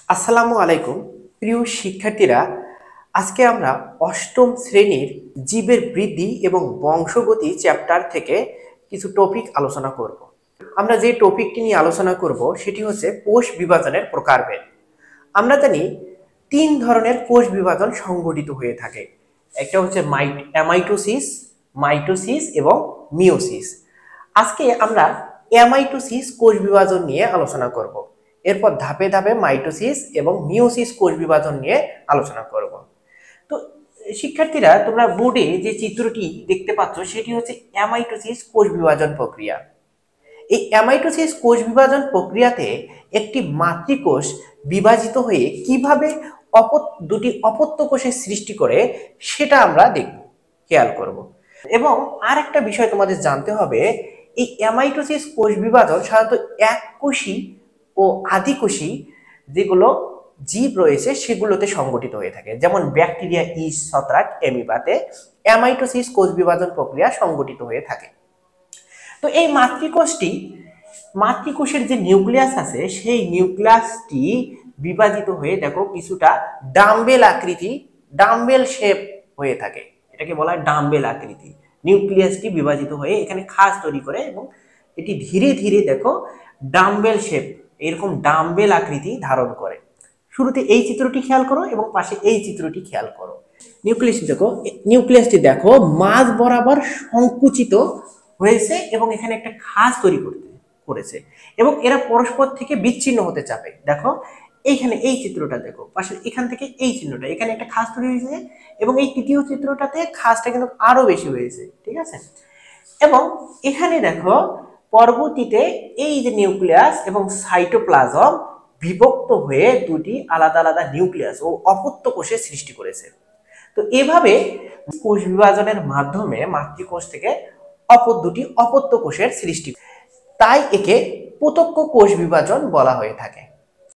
আসসালামু আলাইকুম প্রিয় শিক্ষার্থীরা। আজকে আমরা অষ্টম শ্রেণীর জীবের বৃদ্ধি এবং বংশগতি চ্যাপ্টার থেকে কিছু টপিক আলোচনা করব। আমরা যে টপিকটি নিয়ে আলোচনা করব সেটি হচ্ছে কোষ বিভাজনের প্রকারভেদ। আমরা জানি তিন ধরনের কোষ বিভাজন সংঘটিত হয়ে থাকে। একটা হচ্ছে অ্যামাইটোসিস, মাইটোসিস এবং মিওসিস। আজকে আমরা অ্যামাইটোসিস কোষ বিভাজন নিয়ে আলোচনা করব। এরপর ধাপে ধাপে মাইটোসিস এবং মিওসিস কোষ বিভাজন নিয়ে আলোচনা করব। তো শিক্ষার্থীরা, তোমরা বোর্ডে যে চিত্রটি দেখতে পাচ্ছ সেটি হচ্ছে অ্যামাইটোসিস কোষ বিভাজন প্রক্রিয়া। এই অ্যামাইটোসিস কোষ বিভাজন প্রক্রিয়াতে একটি মাতৃকোষ বিভাজিত হয়ে কিভাবে দুটি অপত্য কোষের সৃষ্টি করে সেটা আমরা দেখব, খেয়াল করব। এবং আর একটা বিষয় তোমাদের জানতে হবে, এই অ্যামাইটোসিস কোষ বিভাজন সাধারণত এককোষী ও আদিকোষী যেগুলো জীব রয়েছে সেগুলোতে সংঘটিত হয়ে থাকে। যেমন ব্যাকটেরিয়া, ইস্ট, ছত্রাক, অ্যামিবাতে অ্যামাইটোসিস কোষ বিভাজন প্রক্রিয়া সংঘটিত হয়ে থাকে। তো এই মাতৃকোষের যে নিউক্লিয়াস আছে সেই নিউক্লিয়াসটি বিভাজিত হয়ে দেখো কিছুটা ডাম্বেল শেপ হয়ে থাকে। এটাকে বলা হয় ডাম্বেল আকৃতি। নিউক্লিয়াসটি বিভাজিত হয়ে এখানে খাঁজ তৈরি করে এবং এটি ধীরে ধীরে দেখো ডাম্বেল শেপ, এরকম ডাম্বেল আকৃতি ধারণ করে। শুরুতে এই চিত্রটি খেয়াল করো এবং পাশে এই চিত্রটি খেয়াল করো। নিউক্লিয়াসটি দেখো মাঝ বরাবর সংকুচিত হয়েছে এবং এখানে একটা খাঁজ তৈরি করেছে এবং এরা পরস্পর থেকে বিচ্ছিন্ন হতে চাবে। দেখো এইখানে এই চিত্রটা দেখো, পাশে এখান থেকে এই চিহ্নটা, এখানে একটা খাঁজ তৈরি হয়েছে এবং এই তৃতীয় চিত্রটাতে খাঁজটা কিন্তু আরো বেশি হয়েছে, ঠিক আছে। এবং এখানে দেখো পরবর্তীতে এই যে নিউক্লিয়াস এবং সাইটোপ্লাজম বিভক্ত হয়ে দুটি আলাদা আলাদা নিউক্লিয়াস ও অপত্য কোষের সৃষ্টি করেছে। তো এভাবে কোষ বিভাজনের মাধ্যমে মাতৃকোষ থেকে দুটি অপত্য কোষের সৃষ্টি, তাই একে প্রত্যক্ষ কোষ বিভাজন বলা হয়ে থাকে।